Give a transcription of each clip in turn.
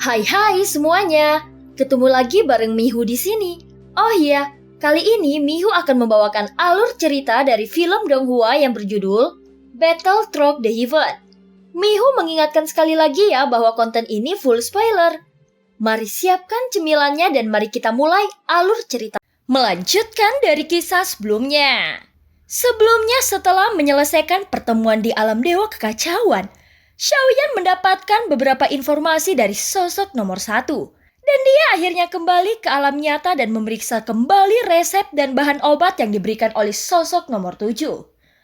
Hai semuanya, ketemu lagi bareng Mihu di sini. Oh iya, kali ini Mihu akan membawakan alur cerita dari film Donghua yang berjudul Battle Through the Heaven. Mihu mengingatkan sekali lagi ya bahwa konten ini full spoiler. Mari siapkan cemilannya dan mari kita mulai alur cerita. Melanjutkan dari kisah sebelumnya. Sebelumnya setelah menyelesaikan pertemuan di alam dewa kekacauan, Xiaoyan mendapatkan beberapa informasi dari sosok nomor 1. Dan dia akhirnya kembali ke alam nyata dan memeriksa kembali resep dan bahan obat yang diberikan oleh sosok nomor 7.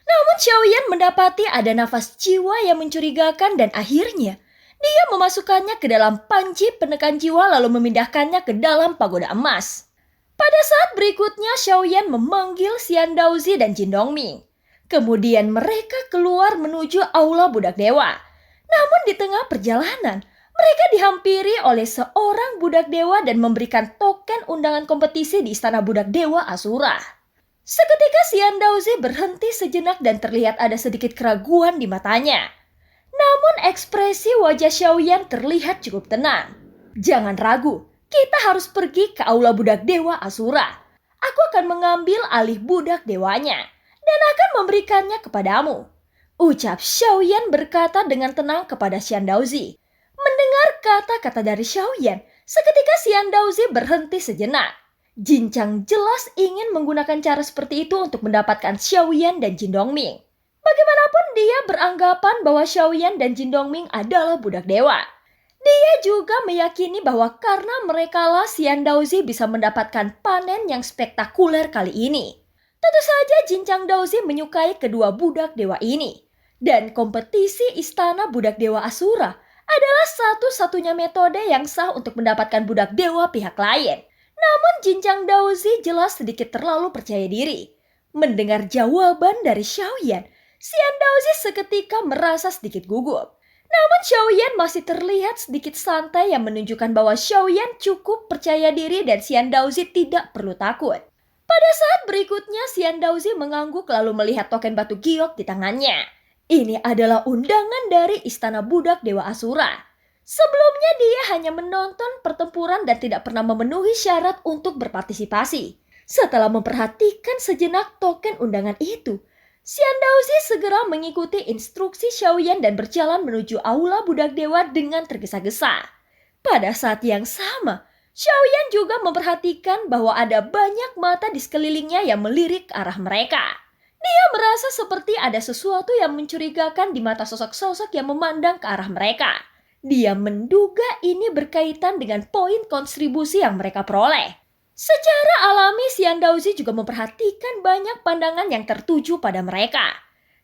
Namun Xiaoyan mendapati ada nafas jiwa yang mencurigakan dan akhirnya dia memasukkannya ke dalam panci penekan jiwa lalu memindahkannya ke dalam pagoda emas. Pada saat berikutnya Xiaoyan memanggil Xian Daozi dan Jin Dongming. Kemudian mereka keluar menuju aula budak dewa. Namun di tengah perjalanan, mereka dihampiri oleh seorang budak dewa dan memberikan token undangan kompetisi di istana budak dewa Asura. Seketika Xian Daozi berhenti sejenak dan terlihat ada sedikit keraguan di matanya. Namun ekspresi wajah Xiaoyan terlihat cukup tenang. Jangan ragu, kita harus pergi ke aula budak dewa Asura. Aku akan mengambil alih budak dewanya dan akan memberikannya kepadamu. Ucap Xiaoyan berkata dengan tenang kepada Xian Daozi. Mendengar kata-kata dari Xiaoyan, seketika Xian Daozi berhenti sejenak. Jincang jelas ingin menggunakan cara seperti itu untuk mendapatkan Xiaoyan dan Jin Dongming. Bagaimanapun dia beranggapan bahwa Xiaoyan dan Jin Dongming adalah budak dewa. Dia juga meyakini bahwa karena merekalah Xian Daozi bisa mendapatkan panen yang spektakuler kali ini. Tentu saja Jincang Daozi menyukai kedua budak dewa ini. Dan kompetisi istana budak dewa Asura adalah satu-satunya metode yang sah untuk mendapatkan budak dewa pihak lain. Namun Jincang Daozi jelas sedikit terlalu percaya diri. Mendengar jawaban dari Xiaoyan, Xian Daozi seketika merasa sedikit gugup. Namun Xiaoyan masih terlihat sedikit santai yang menunjukkan bahwa Xiaoyan cukup percaya diri dan Xian Daozi tidak perlu takut. Pada saat berikutnya Xian Daozi mengangguk lalu melihat token batu giok di tangannya. Ini adalah undangan dari istana budak dewa Asura. Sebelumnya dia hanya menonton pertempuran dan tidak pernah memenuhi syarat untuk berpartisipasi. Setelah memperhatikan sejenak token undangan itu, Xian Daozi segera mengikuti instruksi Xiaoyan dan berjalan menuju aula budak dewa dengan tergesa-gesa. Pada saat yang sama, Xiaoyan juga memperhatikan bahwa ada banyak mata di sekelilingnya yang melirik ke arah mereka. Dia merasa seperti ada sesuatu yang mencurigakan di mata sosok-sosok yang memandang ke arah mereka. Dia menduga ini berkaitan dengan poin kontribusi yang mereka peroleh. Secara alami Xian Daozi juga memperhatikan banyak pandangan yang tertuju pada mereka.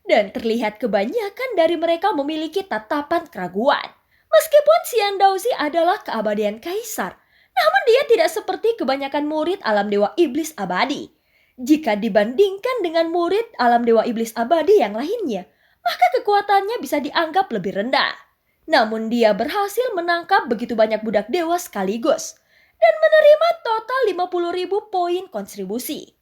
Dan terlihat kebanyakan dari mereka memiliki tatapan keraguan. Meskipun Xian Daozi adalah keabadian kaisar, namun dia tidak seperti kebanyakan murid alam dewa iblis abadi. Jika dibandingkan dengan murid alam dewa iblis abadi yang lainnya, maka kekuatannya bisa dianggap lebih rendah. Namun dia berhasil menangkap begitu banyak budak dewa sekaligus dan menerima total 50.000 poin kontribusi.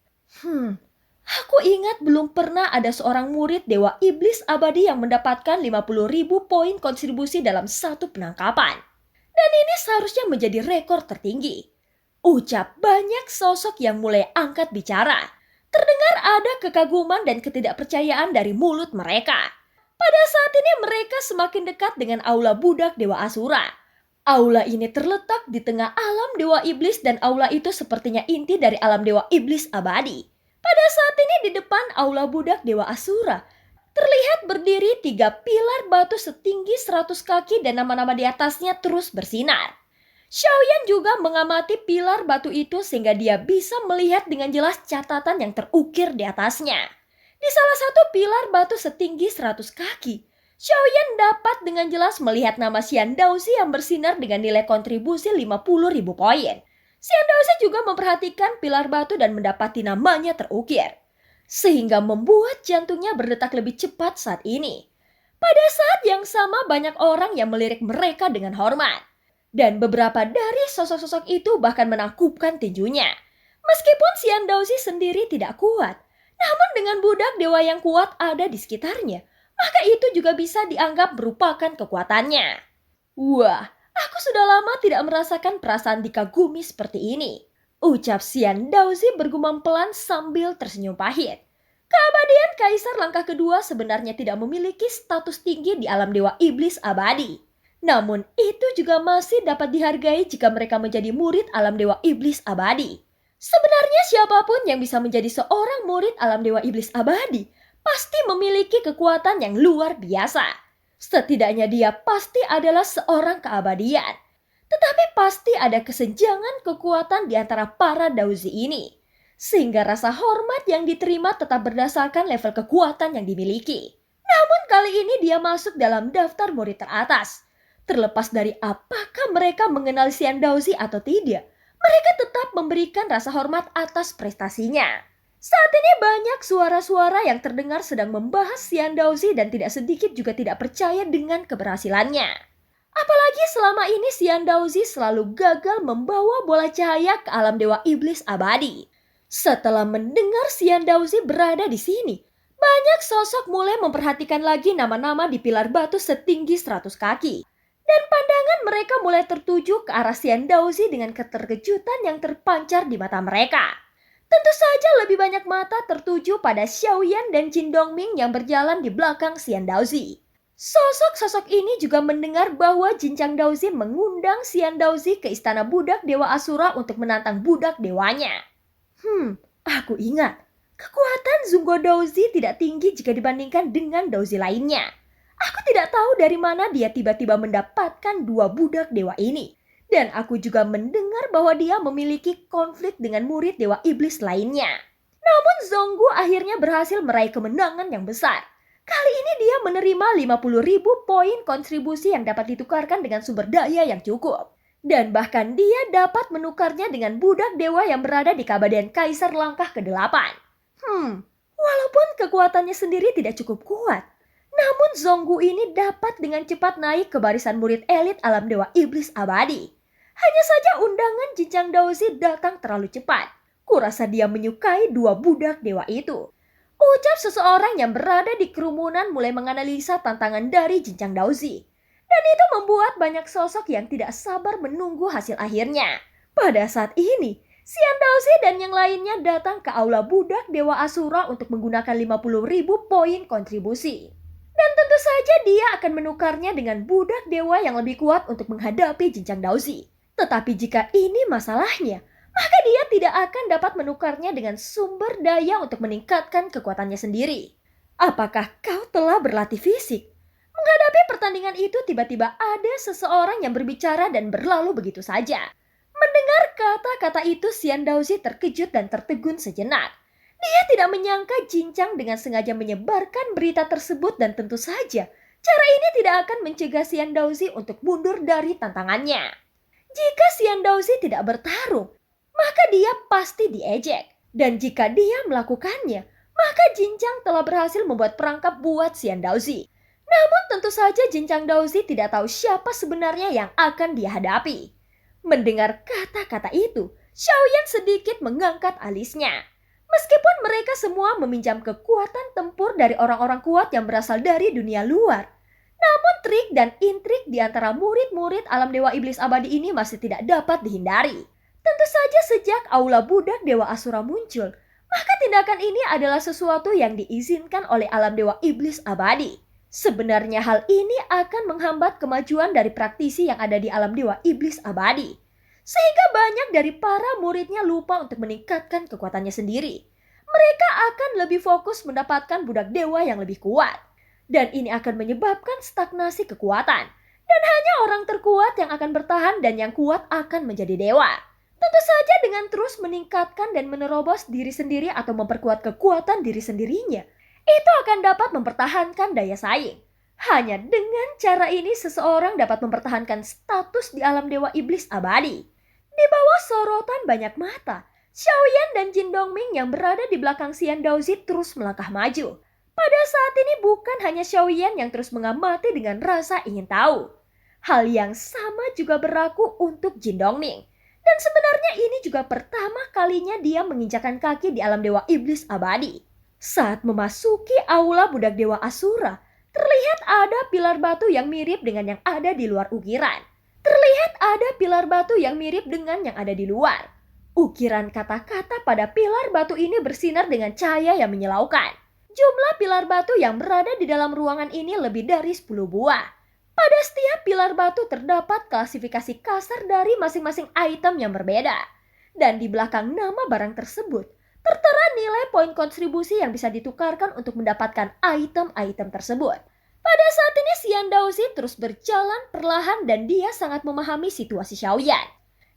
Aku ingat belum pernah ada seorang murid dewa iblis abadi yang mendapatkan 50.000 poin kontribusi dalam satu penangkapan. Dan ini seharusnya menjadi rekor tertinggi. Ucap banyak sosok yang mulai angkat bicara. Terdengar ada kekaguman dan ketidakpercayaan dari mulut mereka. Pada saat ini mereka semakin dekat dengan aula budak dewa Asura. Aula ini terletak di tengah alam dewa iblis dan aula itu sepertinya inti dari alam dewa iblis abadi. Pada saat ini di depan aula budak dewa Asura, terlihat berdiri 3 pilar batu setinggi 100 kaki dan nama-nama di atasnya terus bersinar. Xiaoyan juga mengamati pilar batu itu sehingga dia bisa melihat dengan jelas catatan yang terukir di atasnya. Di salah satu pilar batu setinggi 100 kaki, Xiaoyan dapat dengan jelas melihat nama Xian Daozi yang bersinar dengan nilai kontribusi 50.000 poin. Xian Daozi juga memperhatikan pilar batu dan mendapati namanya terukir, sehingga membuat jantungnya berdetak lebih cepat saat ini. Pada saat yang sama banyak orang yang melirik mereka dengan hormat. Dan beberapa dari sosok-sosok itu bahkan menangkupkan tinjunya. Meskipun Xian Daozi sendiri tidak kuat, namun dengan budak dewa yang kuat ada di sekitarnya, maka itu juga bisa dianggap merupakan kekuatannya. Wah, Aku sudah lama tidak merasakan perasaan dikagumi seperti ini. Ucap Xian Daozi bergumam pelan sambil tersenyum pahit. Keabadian Kaisar Langkah Kedua sebenarnya tidak memiliki status tinggi di alam dewa iblis abadi. Namun itu juga masih dapat dihargai jika mereka menjadi murid alam dewa iblis abadi. Sebenarnya siapapun yang bisa menjadi seorang murid alam dewa iblis abadi pasti memiliki kekuatan yang luar biasa. Setidaknya dia pasti adalah seorang keabadian. Tetapi pasti ada kesenjangan kekuatan di antara para Daozi ini. Sehingga rasa hormat yang diterima tetap berdasarkan level kekuatan yang dimiliki. Namun kali ini dia masuk dalam daftar murid teratas. Terlepas dari apakah mereka mengenal Xian Daozi atau tidak, mereka tetap memberikan rasa hormat atas prestasinya. Saat ini banyak suara-suara yang terdengar sedang membahas Xian Daozi dan tidak sedikit juga tidak percaya dengan keberhasilannya. Apalagi selama ini Xian Daozi selalu gagal membawa bola cahaya ke alam dewa iblis abadi. Setelah mendengar Xian Daozi berada di sini, banyak sosok mulai memperhatikan lagi nama-nama di pilar batu setinggi 100 kaki. Dan pandangan mereka mulai tertuju ke arah Xian Daozi dengan keterkejutan yang terpancar di mata mereka. Tentu saja lebih banyak mata tertuju pada Xiaoyan dan Jin Dongming yang berjalan di belakang Xian Daozi. Sosok-sosok ini juga mendengar bahwa Jinchang Daozi mengundang Xian Daozi ke istana budak Dewa Asura untuk menantang budak dewanya. Aku ingat, kekuatan Zungo Daozi tidak tinggi jika dibandingkan dengan Daozi lainnya. Aku tidak tahu dari mana dia tiba-tiba mendapatkan dua budak dewa ini. Dan aku juga mendengar bahwa dia memiliki konflik dengan murid dewa iblis lainnya. Namun Zonggu akhirnya berhasil meraih kemenangan yang besar. Kali ini dia menerima 50.000 poin kontribusi yang dapat ditukarkan dengan sumber daya yang cukup. Dan bahkan dia dapat menukarnya dengan budak dewa yang berada di keabadian Kaisar Langkah ke-8. Walaupun kekuatannya sendiri tidak cukup kuat, namun Zonggu ini dapat dengan cepat naik ke barisan murid elit alam dewa iblis abadi. Hanya saja undangan Jinchang Daozi datang terlalu cepat. Kurasa dia menyukai dua budak dewa itu. Ucap seseorang yang berada di kerumunan mulai menganalisa tantangan dari Jinchang Daozi. Dan itu membuat banyak sosok yang tidak sabar menunggu hasil akhirnya. Pada saat ini, Xian Daozi dan yang lainnya datang ke aula budak Dewa Asura untuk menggunakan 50.000 poin kontribusi. Dan tentu saja dia akan menukarnya dengan budak dewa yang lebih kuat untuk menghadapi Jinchang Daozi. Tetapi jika ini masalahnya, maka dia tidak akan dapat menukarnya dengan sumber daya untuk meningkatkan kekuatannya sendiri. Apakah kau telah berlatih fisik? Menghadapi pertandingan itu tiba-tiba ada seseorang yang berbicara dan berlalu begitu saja. Mendengar kata-kata itu Xian Daozi terkejut dan tertegun sejenak. Dia tidak menyangka Jinchang dengan sengaja menyebarkan berita tersebut dan tentu saja cara ini tidak akan mencegah Xian Daozi untuk mundur dari tantangannya. Jika Xian Daozi tidak bertarung, maka dia pasti diejek. Dan jika dia melakukannya, maka Jinchang telah berhasil membuat perangkap buat Xian Daozi. Namun tentu saja Jinchang Daozi tidak tahu siapa sebenarnya yang akan dia hadapi. Mendengar kata-kata itu, Xiaoyan sedikit mengangkat alisnya. Meskipun mereka semua meminjam kekuatan tempur dari orang-orang kuat yang berasal dari dunia luar, namun trik dan intrik di antara murid-murid alam dewa iblis abadi ini masih tidak dapat dihindari. Tentu saja sejak aula budak Dewa Asura muncul, maka tindakan ini adalah sesuatu yang diizinkan oleh alam dewa iblis abadi. Sebenarnya hal ini akan menghambat kemajuan dari praktisi yang ada di alam dewa iblis abadi. Sehingga banyak dari para muridnya lupa untuk meningkatkan kekuatannya sendiri. Mereka akan lebih fokus mendapatkan budak dewa yang lebih kuat. Dan ini akan menyebabkan stagnasi kekuatan. Dan hanya orang terkuat yang akan bertahan dan yang kuat akan menjadi dewa. Tentu saja dengan terus meningkatkan dan menerobos diri sendiri atau memperkuat kekuatan diri sendirinya, itu akan dapat mempertahankan daya saing. Hanya dengan cara ini seseorang dapat mempertahankan status di alam dewa iblis abadi. Di bawah sorotan banyak mata, Xiaoyan dan Jin Dongming yang berada di belakang Xian Daozi terus melangkah maju. Pada saat ini bukan hanya Xiaoyan yang terus mengamati dengan rasa ingin tahu. Hal yang sama juga berlaku untuk Jin Dongming. Dan sebenarnya ini juga pertama kalinya dia menginjakan kaki di alam dewa iblis abadi. Saat memasuki aula budak dewa Asura, terlihat ada pilar batu yang mirip dengan yang ada di luar ukiran. Terlihat ada pilar batu yang mirip dengan yang ada di luar. Ukiran kata-kata pada pilar batu ini bersinar dengan cahaya yang menyilaukan. Jumlah pilar batu yang berada di dalam ruangan ini lebih dari 10 buah. Pada setiap pilar batu terdapat klasifikasi kasar dari masing-masing item yang berbeda. Dan di belakang nama barang tersebut, tertera nilai poin kontribusi yang bisa ditukarkan untuk mendapatkan item-item tersebut. Pada saat ini Xian Daozi terus berjalan perlahan dan dia sangat memahami situasi Xiaoyan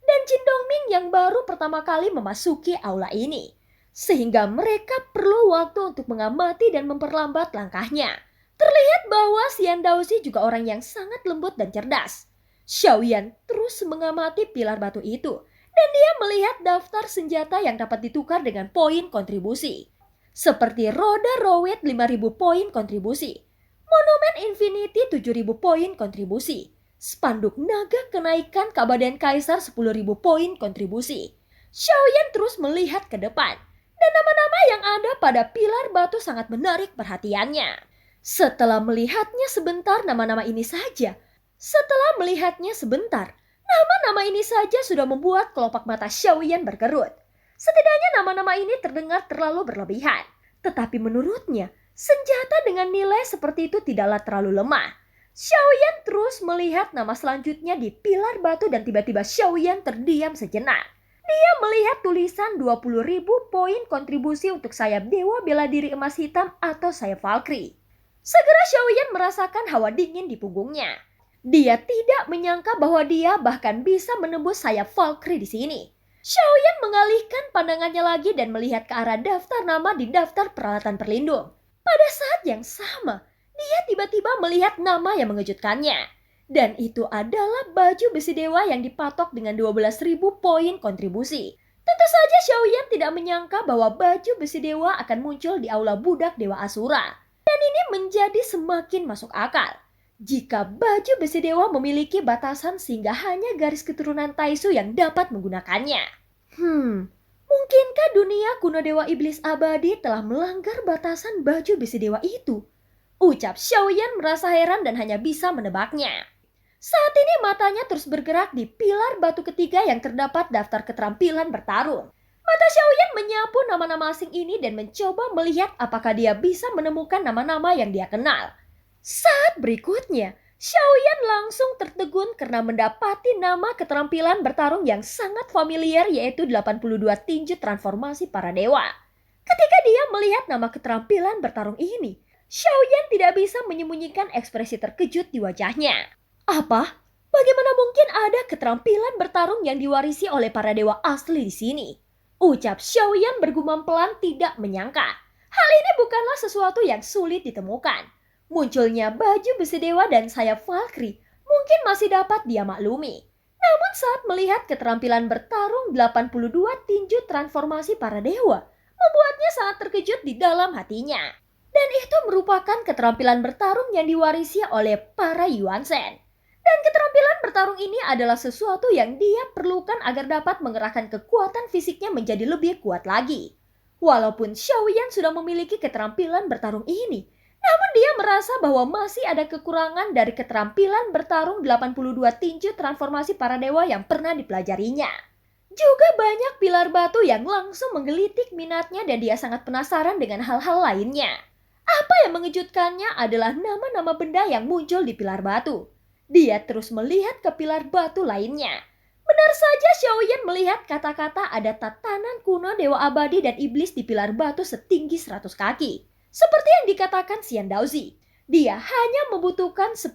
dan Jin Dongming yang baru pertama kali memasuki aula ini. Sehingga mereka perlu waktu untuk mengamati dan memperlambat langkahnya. Terlihat bahwa Xian Daozi juga orang yang sangat lembut dan cerdas. Xiaoyan terus mengamati pilar batu itu dan dia melihat daftar senjata yang dapat ditukar dengan poin kontribusi. Seperti roda Rowet 5.000 poin kontribusi, Monumen Infinity 7.000 poin kontribusi, spanduk naga kenaikan Kabaden Kaisar 10.000 poin kontribusi. Xiaoyan terus melihat ke depan dan nama-nama yang ada pada pilar batu sangat menarik perhatiannya. Setelah melihatnya sebentar nama-nama ini saja sudah membuat kelopak mata Xiaoyan berkerut. Setidaknya nama-nama ini terdengar terlalu berlebihan. Tetapi menurutnya, senjata dengan nilai seperti itu tidaklah terlalu lemah. Xiaoyan terus melihat nama selanjutnya di pilar batu dan tiba-tiba Xiaoyan terdiam sejenak. Dia melihat tulisan 20.000 poin kontribusi untuk sayap Dewa Bela Diri Emas Hitam atau sayap Valkyrie. Segera Xiaoyan merasakan hawa dingin di punggungnya. Dia tidak menyangka bahwa dia bahkan bisa menembus sayap Valkyrie di sini. Xiaoyan mengalihkan pandangannya lagi dan melihat ke arah daftar nama di daftar peralatan perlindung. Pada saat yang sama, dia tiba-tiba melihat nama yang mengejutkannya. Dan itu adalah baju besi dewa yang dipatok dengan 12.000 poin kontribusi. Tentu saja Xiaoyan tidak menyangka bahwa baju besi dewa akan muncul di aula budak Dewa Asura. Dan ini menjadi semakin masuk akal. Jika baju besi dewa memiliki batasan sehingga hanya garis keturunan Taisu yang dapat menggunakannya. Mungkinkah dunia kuno Dewa Iblis Abadi telah melanggar batasan baju besi dewa itu? Ucap Xiaoyan merasa heran dan hanya bisa menebaknya. Saat ini matanya terus bergerak di pilar batu ketiga yang terdapat daftar keterampilan bertarung. Mata Xiaoyan menyapu nama-nama asing ini dan mencoba melihat apakah dia bisa menemukan nama-nama yang dia kenal. Saat berikutnya, Xiaoyan langsung tertegun karena mendapati nama keterampilan bertarung yang sangat familiar yaitu 82 tinju transformasi para dewa. Ketika dia melihat nama keterampilan bertarung ini, Xiaoyan tidak bisa menyembunyikan ekspresi terkejut di wajahnya. Apa? Bagaimana mungkin ada keterampilan bertarung yang diwarisi oleh para dewa asli di sini? Ucap Xiaoyan bergumam pelan tidak menyangka. Hal ini bukanlah sesuatu yang sulit ditemukan. Munculnya baju besi dewa dan sayap Valkyrie mungkin masih dapat dia maklumi. Namun saat melihat keterampilan bertarung 82 tinju transformasi para dewa, membuatnya sangat terkejut di dalam hatinya. Dan itu merupakan keterampilan bertarung yang diwarisi oleh para Yuan Shen. Dan keterampilan bertarung ini adalah sesuatu yang dia perlukan agar dapat mengerahkan kekuatan fisiknya menjadi lebih kuat lagi. Walaupun Xiaoyan sudah memiliki keterampilan bertarung ini, namun dia merasa bahwa masih ada kekurangan dari keterampilan bertarung 82 tinju transformasi para dewa yang pernah dipelajarinya. Juga banyak pilar batu yang langsung menggelitik minatnya dan dia sangat penasaran dengan hal-hal lainnya. Apa yang mengejutkannya adalah nama-nama benda yang muncul di pilar batu. Dia terus melihat ke pilar batu lainnya. Benar saja Xiaoyan melihat kata-kata ada tatanan kuno Dewa Abadi dan Iblis di pilar batu setinggi 100 kaki. Seperti yang dikatakan Xian Daozi, dia hanya membutuhkan 10.000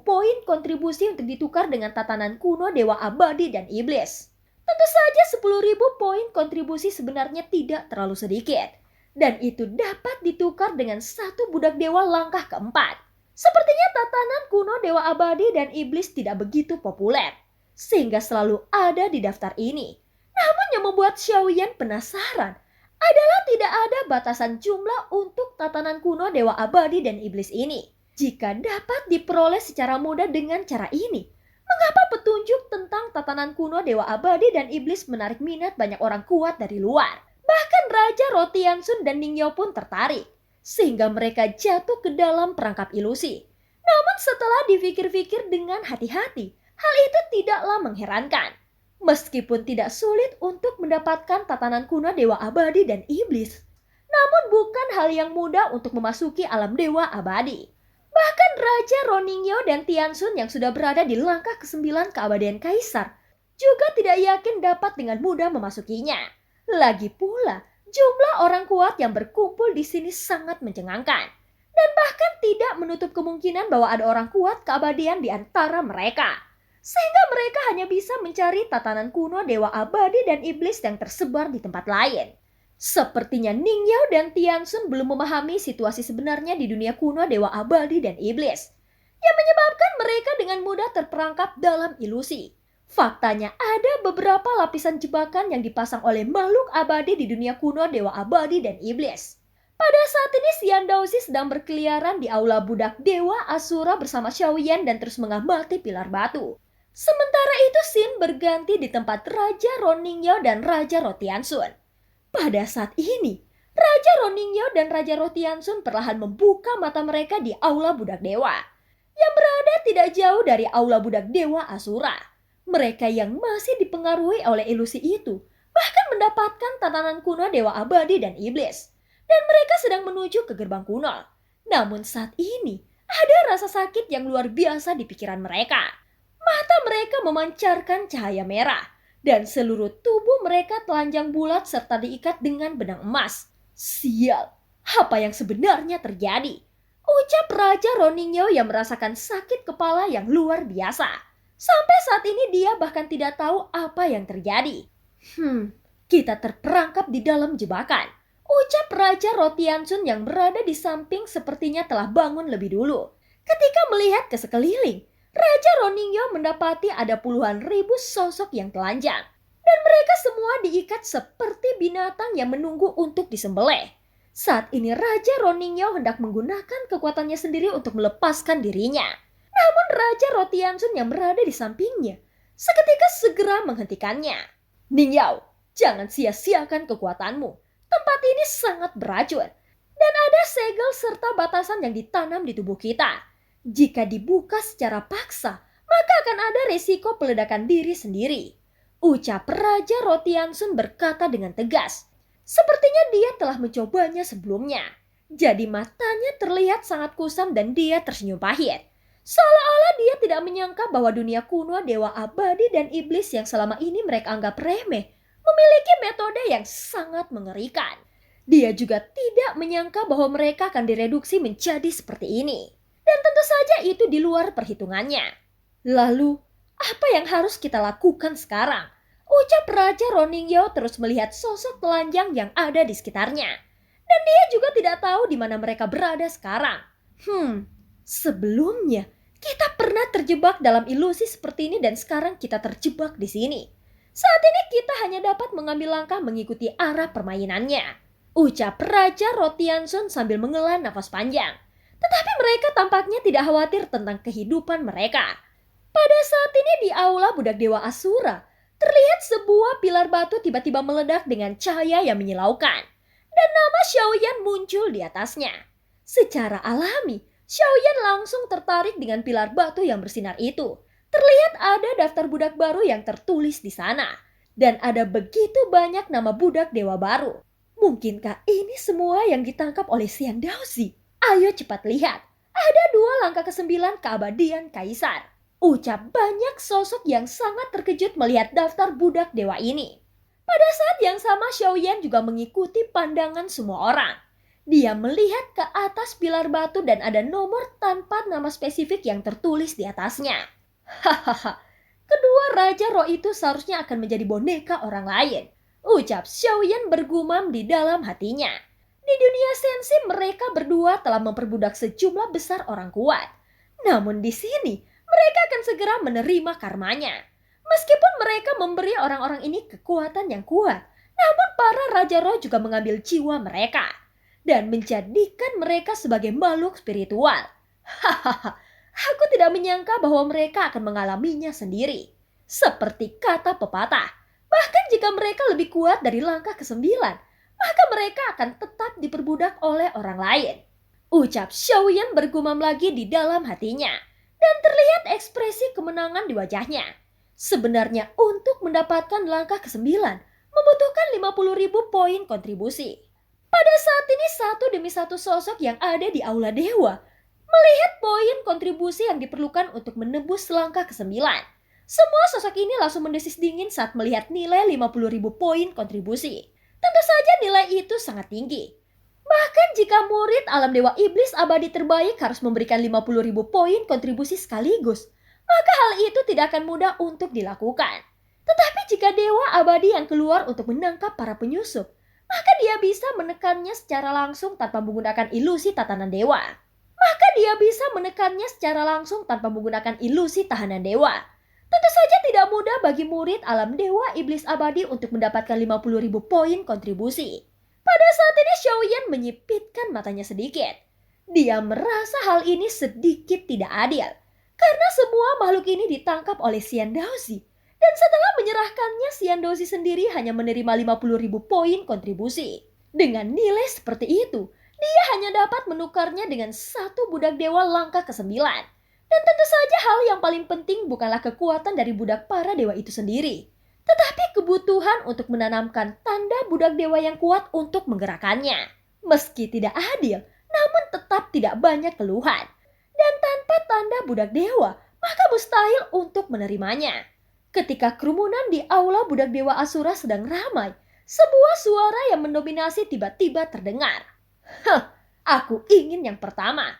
poin kontribusi untuk ditukar dengan tatanan kuno Dewa Abadi dan Iblis. Tentu saja 10.000 poin kontribusi sebenarnya tidak terlalu sedikit. Dan itu dapat ditukar dengan satu budak dewa langkah keempat. Sepertinya tatanan kuno Dewa Abadi dan Iblis tidak begitu populer, sehingga selalu ada di daftar ini. Namun yang membuat Xiaoyan penasaran adalah tidak ada batasan jumlah untuk tatanan kuno Dewa Abadi dan Iblis ini. Jika dapat diperoleh secara mudah dengan cara ini, mengapa petunjuk tentang tatanan kuno Dewa Abadi dan Iblis menarik minat banyak orang kuat dari luar? Bahkan Raja Rotiansun dan Ningyo pun tertarik, sehingga mereka jatuh ke dalam perangkap ilusi. Namun setelah dipikir-pikir dengan hati-hati, Hal itu tidaklah mengherankan. Meskipun tidak sulit untuk mendapatkan tatanan kuno Dewa Abadi dan Iblis, namun bukan hal yang mudah untuk memasuki alam Dewa Abadi. Bahkan Raja Roningyo dan Tiansun yang sudah berada di langkah ke-9 keabadian Kaisar juga tidak yakin dapat dengan mudah memasukinya. Lagi pula, jumlah orang kuat yang berkumpul di sini sangat mencengangkan. Dan bahkan tidak menutup kemungkinan bahwa ada orang kuat keabadian di antara mereka. Sehingga mereka hanya bisa mencari tatanan kuno Dewa Abadi dan Iblis yang tersebar di tempat lain. Sepertinya Ning Yao dan Tiansun belum memahami situasi sebenarnya di dunia kuno Dewa Abadi dan Iblis, yang menyebabkan mereka dengan mudah terperangkap dalam ilusi. Faktanya ada beberapa lapisan jebakan yang dipasang oleh makhluk abadi di dunia kuno Dewa Abadi dan Iblis. Pada saat ini Xian Daozi sedang berkeliaran di aula budak Dewa Asura bersama Xiaoyan dan terus mengamati pilar batu. Sementara itu Xin berganti di tempat Raja Roningyao dan Raja Rotiansun. Pada saat ini, Raja Roningyao dan Raja Rotiansun perlahan membuka mata mereka di aula budak dewa, yang berada tidak jauh dari aula budak Dewa Asura. Mereka yang masih dipengaruhi oleh ilusi itu bahkan mendapatkan tatanan kuno Dewa Abadi dan Iblis. Dan mereka sedang menuju ke gerbang kuno. Namun saat ini, ada rasa sakit yang luar biasa di pikiran mereka. Mata mereka memancarkan cahaya merah, dan seluruh tubuh mereka telanjang bulat serta diikat dengan benang emas. Sial, apa yang sebenarnya terjadi? Ucap Raja Roningyao yang merasakan sakit kepala yang luar biasa. Sampai saat ini dia bahkan tidak tahu apa yang terjadi. Kita terperangkap di dalam jebakan. Ucap Raja Rotiansun yang berada di samping sepertinya telah bangun lebih dulu. Ketika melihat ke sekeliling, Raja Roningyao mendapati ada puluhan ribu sosok yang telanjang. Dan mereka semua diikat seperti binatang yang menunggu untuk disembelih. Saat ini Raja Roningyao hendak menggunakan kekuatannya sendiri untuk melepaskan dirinya. Namun Raja Rotiansun yang berada di sampingnya seketika segera menghentikannya. Ningyao, jangan sia-siakan kekuatanmu. Tempat ini sangat beracun. Dan ada segel serta batasan yang ditanam di tubuh kita. Jika dibuka secara paksa, maka akan ada resiko peledakan diri sendiri. Ucap Raja Rotiansun berkata dengan tegas. Sepertinya dia telah mencobanya sebelumnya. Jadi matanya terlihat sangat kusam dan dia tersenyum pahit. Seolah-olah dia tidak menyangka bahwa dunia kuno Dewa Abadi dan Iblis yang selama ini mereka anggap remeh memiliki metode yang sangat mengerikan. Dia juga tidak menyangka bahwa mereka akan direduksi menjadi seperti ini. Dan tentu saja itu di luar perhitungannya. Lalu, apa yang harus kita lakukan sekarang? Ucap Raja Roningyao terus melihat sosok telanjang yang ada di sekitarnya. Dan dia juga tidak tahu di mana mereka berada sekarang. Sebelumnya, kita pernah terjebak dalam ilusi seperti ini dan sekarang kita terjebak di sini. Saat ini kita hanya dapat mengambil langkah mengikuti arah permainannya. Ucap Raja Rotiansun sambil menghela nafas panjang. Tetapi mereka tampaknya tidak khawatir tentang kehidupan mereka. Pada saat ini di aula budak Dewa Asura, terlihat sebuah pilar batu tiba-tiba meledak dengan cahaya yang menyilaukan. Dan nama Xiaoyan muncul di atasnya. Secara alami, Xiaoyan langsung tertarik dengan pilar batu yang bersinar itu. Terlihat ada daftar budak baru yang tertulis di sana. Dan ada begitu banyak nama budak dewa baru. Mungkinkah ini semua yang ditangkap oleh Xian Daozi? Ayo cepat lihat, ada 2 langkah ke-9 keabadian Kaisar. Ucap banyak sosok yang sangat terkejut melihat daftar budak dewa ini. Pada saat yang sama Xiaoyan juga mengikuti pandangan semua orang. Dia melihat ke atas pilar batu dan ada nomor tanpa nama spesifik yang tertulis di atasnya. Hahaha, kedua Raja Roh itu seharusnya akan menjadi boneka orang lain. Ucap Xiaoyan bergumam di dalam hatinya. Di dunia sensi mereka berdua telah memperbudak sejumlah besar orang kuat. Namun di sini mereka akan segera menerima karmanya. Meskipun mereka memberi orang-orang ini kekuatan yang kuat, namun para Raja Roh juga mengambil jiwa mereka dan menjadikan mereka sebagai makhluk spiritual. Hahaha, aku tidak menyangka bahwa mereka akan mengalaminya sendiri. Seperti kata pepatah, bahkan jika mereka lebih kuat dari langkah ke-9, maka mereka akan tetap diperbudak oleh orang lain. Ucap Xiaoyan bergumam lagi di dalam hatinya. dan terlihat ekspresi kemenangan di wajahnya. Sebenarnya untuk mendapatkan langkah ke-9 membutuhkan 50.000 poin kontribusi. Pada saat ini satu demi satu sosok yang ada di Aula Dewa melihat poin kontribusi yang diperlukan untuk menembus langkah ke-9. Semua sosok ini langsung mendesis dingin saat melihat nilai 50.000 poin kontribusi. Tentu saja nilai itu sangat tinggi. Bahkan jika murid alam dewa iblis abadi terbaik harus memberikan 50.000 poin kontribusi sekaligus, maka hal itu tidak akan mudah untuk dilakukan. Tetapi jika dewa abadi yang keluar untuk menangkap para penyusup, maka dia bisa menekannya secara langsung tanpa menggunakan ilusi tatanan dewa. Tentu saja tidak mudah bagi murid alam dewa iblis abadi untuk mendapatkan 50.000 poin kontribusi. Pada saat ini Xiaoyan menyipitkan matanya sedikit. Dia merasa hal ini sedikit tidak adil, karena semua makhluk ini ditangkap oleh Xian Daozi. Dan setelah menyerahkannya, Xian Daozi sendiri hanya menerima 50.000 poin kontribusi. Dengan nilai seperti itu, dia hanya dapat menukarnya dengan satu budak dewa langkah ke-9. Dan tentu saja hal yang paling penting bukanlah kekuatan dari budak para dewa itu sendiri, tetapi kebutuhan untuk menanamkan tanda budak dewa yang kuat untuk menggerakkannya. Meski tidak adil, namun tetap tidak banyak keluhan. Dan tanpa tanda budak dewa, maka mustahil untuk menerimanya. Ketika kerumunan di aula budak dewa Asura sedang ramai, sebuah suara yang mendominasi tiba-tiba terdengar. Aku ingin yang pertama.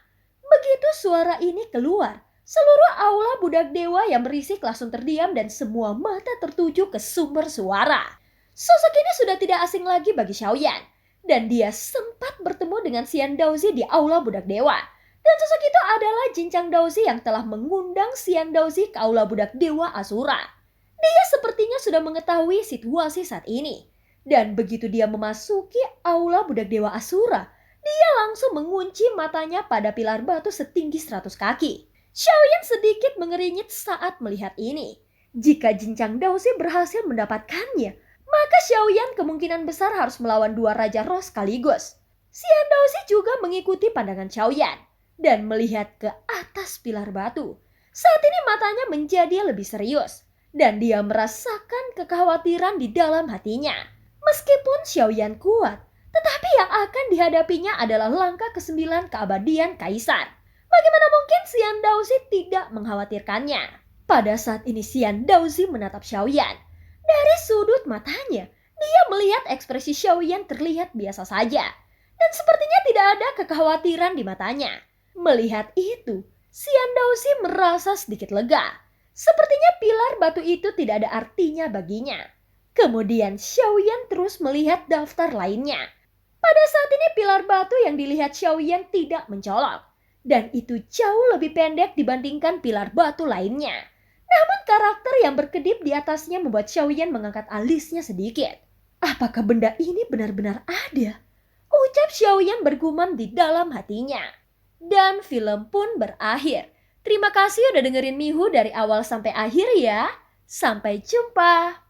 Begitu suara ini keluar, seluruh aula budak dewa yang berisik langsung terdiam dan semua mata tertuju ke sumber suara. Sosok ini sudah tidak asing lagi bagi Xiaoyan, dan dia sempat bertemu dengan Xian Daozi di aula budak dewa. Dan sosok itu adalah Jinchang Daozi yang telah mengundang Xian Daozi ke aula budak dewa Asura. Dia sepertinya sudah mengetahui situasi saat ini. Dan begitu dia memasuki aula budak dewa Asura, dia langsung mengunci matanya pada pilar batu setinggi 100 kaki. Xiaoyan sedikit mengeringit saat melihat ini. Jika Jinchang Daozi berhasil mendapatkannya, maka Xiaoyan kemungkinan besar harus melawan dua Raja Roh sekaligus. Xian Daozi juga mengikuti pandangan Xiaoyan dan melihat ke atas pilar batu. Saat ini matanya menjadi lebih serius dan dia merasakan kekhawatiran di dalam hatinya. Meskipun Xiaoyan kuat, tetapi yang akan dihadapinya adalah langkah ke-9 keabadian Kaisar. Bagaimana mungkin Xian Daozi tidak mengkhawatirkannya? Pada saat ini Xian Daozi menatap Xiaoyan. Dari sudut matanya, dia melihat ekspresi Xiaoyan terlihat biasa saja. Dan sepertinya tidak ada kekhawatiran di matanya. Melihat itu, Xian Daozi merasa sedikit lega. Sepertinya pilar batu itu tidak ada artinya baginya. Kemudian Xiaoyan terus melihat daftar lainnya. Pada saat ini pilar batu yang dilihat Xiaoyan tidak mencolok. Dan itu jauh lebih pendek dibandingkan pilar batu lainnya. Namun karakter yang berkedip di atasnya membuat Xiaoyan mengangkat alisnya sedikit. Apakah benda ini benar-benar ada? Ucap Xiaoyan bergumam di dalam hatinya. Dan film pun berakhir. Terima kasih udah dengerin Mihu dari awal sampai akhir ya. Sampai jumpa.